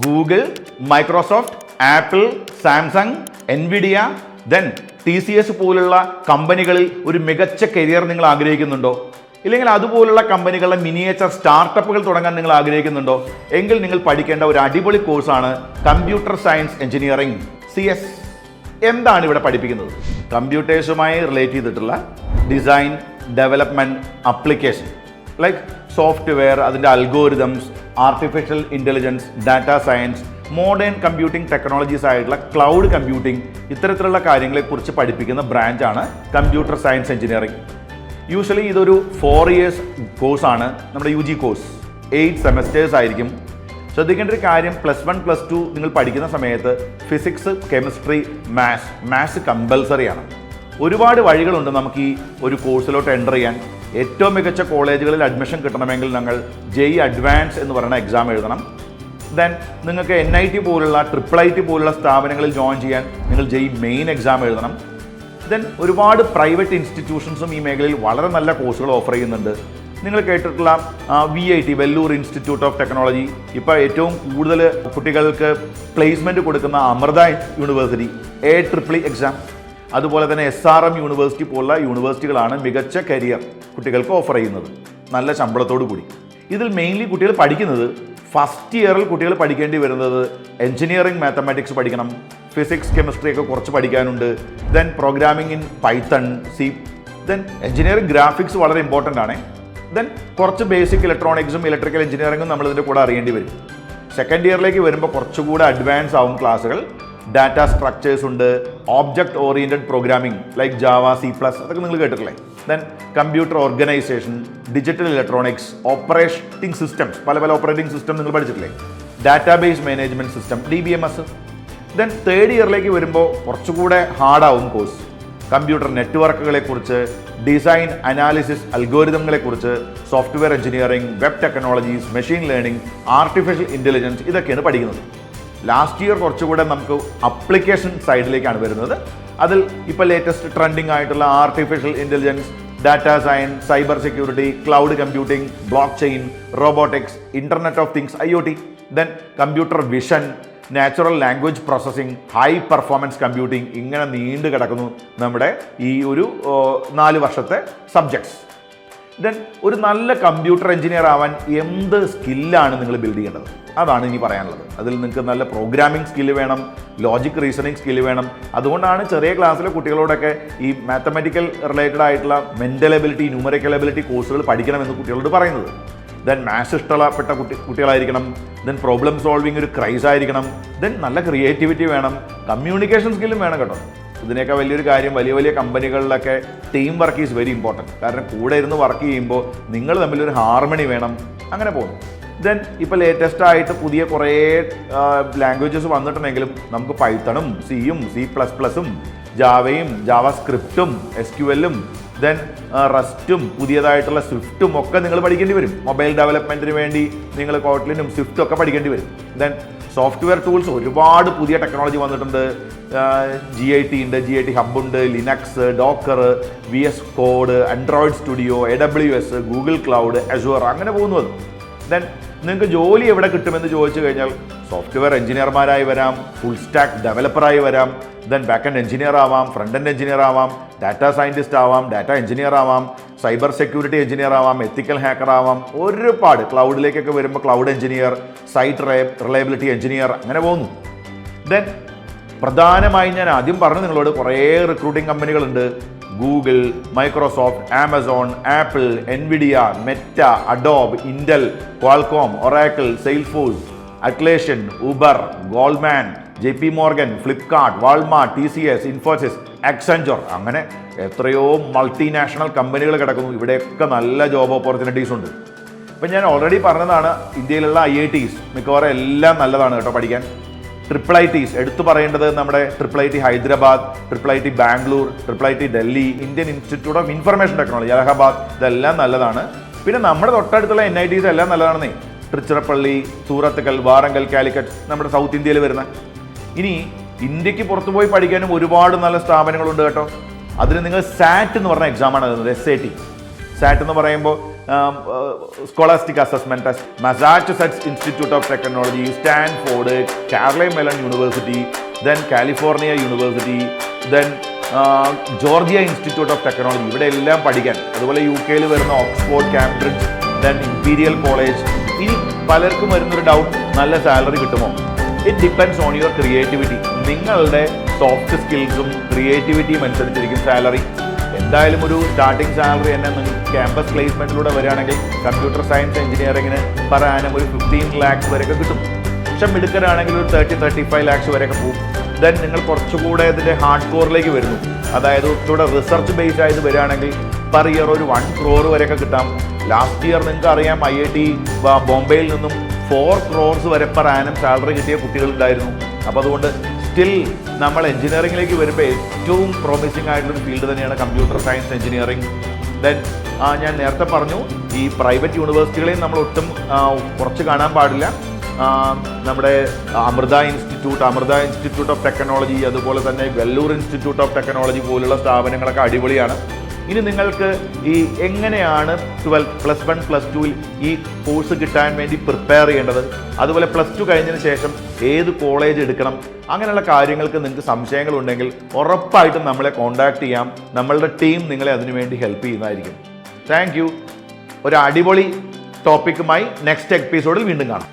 Google, Microsoft, apple, Samsung, Nvidia, then TCS പോലുള്ള കമ്പനികളിൽ ഒരു മികച്ച കരിയർ നിങ്ങൾ ആഗ്രഹിക്കുന്നുണ്ടോ? ഇല്ലെങ്കിൽ അതുപോലുള്ള കമ്പനികളുടെ മിനിയേച്ചർ സ്റ്റാർട്ടപ്പുകൾ തുടങ്ങാൻ നിങ്ങൾ ആഗ്രഹിക്കുന്നുണ്ടോ? എങ്കിൽ നിങ്ങൾ പഠിക്കേണ്ട ഒരു അടിപൊളി കോഴ്സാണ് കമ്പ്യൂട്ടർ സയൻസ് എഞ്ചിനീയറിംഗ് CS. എന്താണ് ഇവിടെ പഠിപ്പിക്കുന്നത്? കമ്പ്യൂട്ടേഴ്സുമായി റിലേറ്റ് ചെയ്തിട്ടുള്ള design, development, application like software, അതിൻ്റെ algorithms, artificial intelligence, data science, modern computing technologies ആയിട്ടുള്ള ക്ലൗഡ് കമ്പ്യൂട്ടിംഗ്, ഇത്തരത്തിലുള്ള കാര്യങ്ങളെക്കുറിച്ച് പഠിപ്പിക്കുന്ന ബ്രാഞ്ചാണ് കമ്പ്യൂട്ടർ സയൻസ് എഞ്ചിനീയറിംഗ്. യൂഷ്വലി ഇതൊരു 4 years കോഴ്സാണ്, നമ്മുടെ UG കോഴ്സ്. 8 semesters ആയിരിക്കും. ശ്രദ്ധിക്കേണ്ട ഒരു കാര്യം, +1 +2 നിങ്ങൾ പഠിക്കുന്ന സമയത്ത് ഫിസിക്സ്, കെമിസ്ട്രി, മാത്സ് കമ്പൽസറിയാണ്. ഒരുപാട് വഴികളുണ്ട് നമുക്ക് ഈ ഒരു കോഴ്സിലോട്ട് എൻ്റർ ചെയ്യാൻ. ഏറ്റവും മികച്ച കോളേജുകളിൽ അഡ്മിഷൻ കിട്ടണമെങ്കിൽ നിങ്ങൾ JEE അഡ്വാൻസ് എന്ന് പറയുന്ന എക്സാം എഴുതണം. ദെൻ നിങ്ങൾക്ക് NIT പോലുള്ള IIIT പോലുള്ള സ്ഥാപനങ്ങളിൽ ജോയിൻ ചെയ്യാൻ നിങ്ങൾ JEE മെയിൻ എക്സാം എഴുതണം. ദെൻ ഒരുപാട് പ്രൈവറ്റ് ഇൻസ്റ്റിറ്റ്യൂഷൻസും ഈ മേഖലയിൽ വളരെ നല്ല കോഴ്സുകൾ ഓഫർ ചെയ്യുന്നുണ്ട്. നിങ്ങൾ കേട്ടിട്ടുള്ള VIT, Vellore institute of technology, ഇപ്പോൾ ഏറ്റവും കൂടുതൽ കുട്ടികൾക്ക് പ്ലേസ്മെൻറ്റ് കൊടുക്കുന്ന അമൃത യൂണിവേഴ്സിറ്റി, AEEE എക്സാം, അതുപോലെ തന്നെ SRM യൂണിവേഴ്സിറ്റി പോലുള്ള യൂണിവേഴ്സിറ്റികളാണ് മികച്ച കരിയർ കുട്ടികൾക്ക് ഓഫർ ചെയ്യുന്നത്, നല്ല ശമ്പളത്തോടു കൂടി. ഇതിൽ മെയിൻലി കുട്ടികൾ പഠിക്കുന്നത്, ഫസ്റ്റ് ഇയറിൽ കുട്ടികൾ പഠിക്കേണ്ടി വരുന്നത് എഞ്ചിനീയറിംഗ് മാത്തമാറ്റിക്സ് പഠിക്കണം, ഫിസിക്സ്, കെമിസ്ട്രി ഒക്കെ കുറച്ച് പഠിക്കാനുണ്ട്. Then programming in Python, C, then engineering graphics വളരെ ഇമ്പോർട്ടൻ്റ് ആണ്. ദെൻ കുറച്ച് ബേസിക് ഇലക്ട്രോണിക്സും ഇലക്ട്രിക്കൽ എഞ്ചിനീയറിംഗും നമ്മളിതിൻ്റെ കൂടെ അറിയേണ്ടി വരും. സെക്കൻഡ് ഇയറിലേക്ക് വരുമ്പോൾ കുറച്ചുകൂടെ അഡ്വാൻസ് ആവും ക്ലാസ്സുകൾ. ഡാറ്റ സ്ട്രക്ചേഴ്സ് ഉണ്ട്, object oriented programming like Java, C+, അതൊക്കെ നിങ്ങൾ കേട്ടിട്ടില്ലേ. Then computer organisation, digital electronics, operating systems, പല ഓപ്പറേറ്റിംഗ് സിസ്റ്റം നിങ്ങൾ പഠിച്ചിട്ടില്ലേ, database management system, DBMS. Then third ഇയറിലേക്ക് വരുമ്പോൾ കുറച്ചുകൂടെ ഹാർഡാവും കോഴ്സ്. കമ്പ്യൂട്ടർ നെറ്റ്വർക്കുകളെക്കുറിച്ച്, ഡിസൈൻ, അനാലിസിസ്, അൽഗോരിതങ്ങളെക്കുറിച്ച്, software engineering, web technologies, machine learning, artificial intelligence, ഇതൊക്കെയാണ് പഠിക്കുന്നത്. ലാസ്റ്റ് ഇയർ കുറച്ചുകൂടെ നമുക്ക് അപ്ലിക്കേഷൻ സൈഡിലേക്കാണ് വരുന്നത്. അതിൽ ഇപ്പോൾ ലേറ്റസ്റ്റ് ട്രെൻഡിങ് ആയിട്ടുള്ള artificial intelligence, data science, cyber security, cloud computing, block chain, robotics, internet of things, IoT, then computer vision, natural language processing, high performance computing, ഇങ്ങനെ നീണ്ടു കിടക്കുന്നു നമ്മുടെ ഈ ഒരു 4 വർഷത്തെ സബ്ജക്ട്സ്. ദെൻ ഒരു നല്ല കമ്പ്യൂട്ടർ എഞ്ചിനീയർ ആവാൻ എന്ത് സ്കില്ലാണ് നിങ്ങൾ ബിൽഡ് ചെയ്യേണ്ടത്? അതാണ് ഇനി പറയാനുള്ളത്. അതിൽ നിങ്ങൾക്ക് നല്ല പ്രോഗ്രാമിംഗ് സ്കില്ല് വേണം, ലോജിക് റീസണിങ് സ്കില്ല് വേണം. അതുകൊണ്ടാണ് ചെറിയ ക്ലാസ്സിലെ കുട്ടികളോടൊക്കെ ഈ മാത്തമാറ്റിക്കൽ റിലേറ്റഡ് ആയിട്ടുള്ള മെൻ്റൽ എബിലിറ്റി, ന്യൂമറിക്കൽ എബിലിറ്റി കോഴ്സുകൾ പഠിക്കണമെന്ന് കുട്ടികളോട് പറയുന്നത്. ദെൻ മാത്സ് ഇഷ്ടപ്പെട്ട കുട്ടികളായിരിക്കണം. ദെൻ പ്രോബ്ലം സോൾവിങ് ഒരു ക്രൈസ് ആയിരിക്കണം. ദെൻ നല്ല ക്രിയേറ്റിവിറ്റി വേണം, കമ്മ്യൂണിക്കേഷൻ സ്കില്ലും വേണം കേട്ടോ. ഇതിനേക്കാൾ വലിയൊരു കാര്യം, വലിയ കമ്പനികളിലൊക്കെ team work is very important. കാരണം കൂടെ ഇരുന്ന് വർക്ക് ചെയ്യുമ്പോൾ നിങ്ങൾ തമ്മിലൊരു ഹാർമണി വേണം. അങ്ങനെ പോകും. ദെൻ ഇപ്പോൾ ലേറ്റസ്റ്റ് ആയിട്ട് പുതിയ കുറേ ലാംഗ്വേജസ് വന്നിട്ടുണ്ടെങ്കിലും നമുക്ക് പൈത്തണും, സിയും, C++ഉം, ജാവയും, ജാവ സ്ക്രിപ്റ്റും, SQLും, ദെൻ റസ്റ്റും, പുതിയതായിട്ടുള്ള സ്വിഫ്റ്റും ഒക്കെ നിങ്ങൾ പഠിക്കേണ്ടി വരും. മൊബൈൽ ഡെവലപ്മെൻറ്റിന് വേണ്ടി നിങ്ങൾ കോട്ട്ലിനും സ്വിഫ്റ്റും ഒക്കെ പഠിക്കേണ്ടി വരും. ദെൻ സോഫ്റ്റ്വെയർ ടൂൾസ് ഒരുപാട് പുതിയ ടെക്നോളജി വന്നിട്ടുണ്ട്. GIT ഉണ്ട്, GIT ഹബ് ഉണ്ട്, Linux, Docker, VS code, Android studio, AWS, Google cloud, Azure, അങ്ങനെ പോകുന്നത്. ദെൻ നിങ്ങൾക്ക് ജോലി എവിടെ കിട്ടുമെന്ന് ചോദിച്ചു കഴിഞ്ഞാൽ സോഫ്റ്റ്വെയർ എഞ്ചിനീയർമാരായി വരാം, ഫുൾ സ്റ്റാക്ക് ഡെവലപ്പറായി വരാം, ദെൻ ബാക്ക് എൻഡ് എഞ്ചിനീയർ ആവാം, ഫ്രണ്ട് എൻഡ് എഞ്ചിനീയർ ആവാം, ഡാറ്റ സയൻറ്റിസ്റ്റ് ആവാം, ഡാറ്റ എഞ്ചിനീയർ ആവാം, സൈബർ സെക്യൂരിറ്റി എഞ്ചിനീയർ ആവാം, എത്തിക്കൽ ഹാക്കർ ആവാം. ഒരുപാട് ക്ലൗഡിലേക്കൊക്കെ വരുമ്പോൾ cloud engineer, site reliability engineer, അങ്ങനെ പോകുന്നു. ദെൻ പ്രധാനമായും ഞാൻ ആദ്യം പറഞ്ഞു നിങ്ങളോട്, കുറേ റിക്രൂട്ടിംഗ് കമ്പനികളുണ്ട്. Google, Microsoft, Amazon, Apple, Nvidia, Meta, Adobe, Intel, Qualcomm, Oracle, Salesforce, Atlassian, Uber, Goldman, JP Morgan, Flipkart, Walmart, TCS, Infosys, Accenture, അങ്ങനെ എത്രയോ മൾട്ടിനാഷണൽ കമ്പനികൾ കിടക്കുന്നു. ഇവിടെയൊക്കെ നല്ല ജോബ് ഓപ്പർച്യൂണിറ്റീസ് ഉണ്ട്. ഇപ്പം ഞാൻ ഓൾറെഡി പറഞ്ഞതാണ്, ഇന്ത്യയിലുള്ള IITs മിക്കവാറും എല്ലാം നല്ലതാണ് കേട്ടോ പഠിക്കാൻ. IIITs എടുത്തു പറയേണ്ടത് നമ്മുടെ IIIT Hyderabad, IIIT Bangalore, IIIT Delhi, Indian institute of information technology Allahabad, ഇതെല്ലാം നല്ലതാണ്. പിന്നെ നമ്മുടെ തൊട്ടടുത്തുള്ള NITs എല്ലാം നല്ലതാണെന്നേ. തിരുച്ചിറപ്പള്ളി, സൂറത്തുക്കൽ, വാറങ്കൽ, കാലിക്കറ്റ്, നമ്മുടെ സൗത്ത് ഇന്ത്യയിൽ വരുന്ന. ഇനി ഇന്ത്യക്ക് പുറത്തു പോയി പഠിക്കാനും ഒരുപാട് നല്ല സ്ഥാപനങ്ങളുണ്ട് കേട്ടോ. അതിന് നിങ്ങൾ SAT എന്ന് പറഞ്ഞ എക്സാമാണ് എഴുതുന്നത്. SAT എന്ന് പറയുമ്പോൾ scholastic assessment test, Massachusetts institute of technology, Stanford, Carlyle melon university, then California university, then Georgia institute of technology, ഇവിടെ എല്ലാം പഠിക്കാൻ. അതുപോലെ UK വരുന്ന Oxford, Cambridge, then imperial college. ഇനി പലർക്കും വരുന്നൊരു ഡൗട്ട്, നല്ല സാലറി കിട്ടുമോ? It depends on your creativity. നിങ്ങളുടെ സോഫ്റ്റ് സ്കിൽസും ക്രിയേറ്റിവിറ്റിയും അനുസരിച്ചിരിക്കും സാലറി. എന്തായാലും ഒരു സ്റ്റാർട്ടിംഗ് സാലറി തന്നെ നിങ്ങൾക്ക് ക്യാമ്പസ് പ്ലേസ്മെൻറ്റിലൂടെ വരികയാണെങ്കിൽ കമ്പ്യൂട്ടർ സയൻസ് എഞ്ചിനീയറിങ്ങിന് per annum ഒരു 15 lakhs വരെയൊക്കെ കിട്ടും. പക്ഷെ മിടുക്കരാണെങ്കിൽ ഒരു 30-35 lakhs വരെയൊക്കെ പോകും. ദെൻ നിങ്ങൾ കുറച്ചുകൂടെ ഇതിൻ്റെ ഹാർഡ് കോറിലേക്ക് വരുന്നു, അതായത് ഇവിടെ റിസർച്ച് ബേസ്ഡ് ആയത് വരികയാണെങ്കിൽ per year ഒരു 1 crore വരെയൊക്കെ കിട്ടാം. ലാസ്റ്റ് ഇയർ നിങ്ങൾക്ക് അറിയാം IIT ബോംബെയിൽ നിന്നും 4 crores വരെ per annum സാലറി കിട്ടിയ കുട്ടികളുണ്ടായിരുന്നു. അപ്പോൾ അതുകൊണ്ട് സ്റ്റിൽ നമ്മൾ എഞ്ചിനീയറിംഗിലേക്ക് വരുമ്പോൾ ഏറ്റവും പ്രോമിസിംഗ് ആയിട്ടുള്ളൊരു ഫീൽഡ് തന്നെയാണ് കമ്പ്യൂട്ടർ സയൻസ് എഞ്ചിനീയറിംഗ്. ദെൻ ഞാൻ നേരത്തെ പറഞ്ഞു, ഈ പ്രൈവറ്റ് യൂണിവേഴ്സിറ്റികളെയും നമ്മൾ ഒട്ടും കുറച്ച് കാണാൻ പാടില്ല. നമ്മുടെ അമൃത ഇൻസ്റ്റിറ്റ്യൂട്ട് ഓഫ് ടെക്നോളജി, അതുപോലെ തന്നെ വെല്ലൂർ ഇൻസ്റ്റിറ്റ്യൂട്ട് ഓഫ് ടെക്നോളജി പോലുള്ള സ്ഥാപനങ്ങളൊക്കെ അടിപൊളിയാണ്. ഇനി നിങ്ങൾക്ക് ഈ എങ്ങനെയാണ് +1+2 ഈ കോഴ്സ് കിട്ടാൻ വേണ്ടി പ്രിപ്പയർ ചെയ്യേണ്ടത്, അതുപോലെ +2 കഴിഞ്ഞതിന് ശേഷം ഏത് കോളേജ് എടുക്കണം, അങ്ങനെയുള്ള കാര്യങ്ങൾക്ക് നിങ്ങൾക്ക് സംശയങ്ങളുണ്ടെങ്കിൽ ഉറപ്പായിട്ടും നമ്മളെ കോൺടാക്ട് ചെയ്യാം. നമ്മളുടെ ടീം നിങ്ങളെ അതിനുവേണ്ടി ഹെൽപ്പ് ചെയ്യുന്നതായിരിക്കും. Thank you. ഒരു അടിപൊളി ടോപ്പിക്കുമായി നെക്സ്റ്റ് എപ്പിസോഡിൽ വീണ്ടും കാണാം.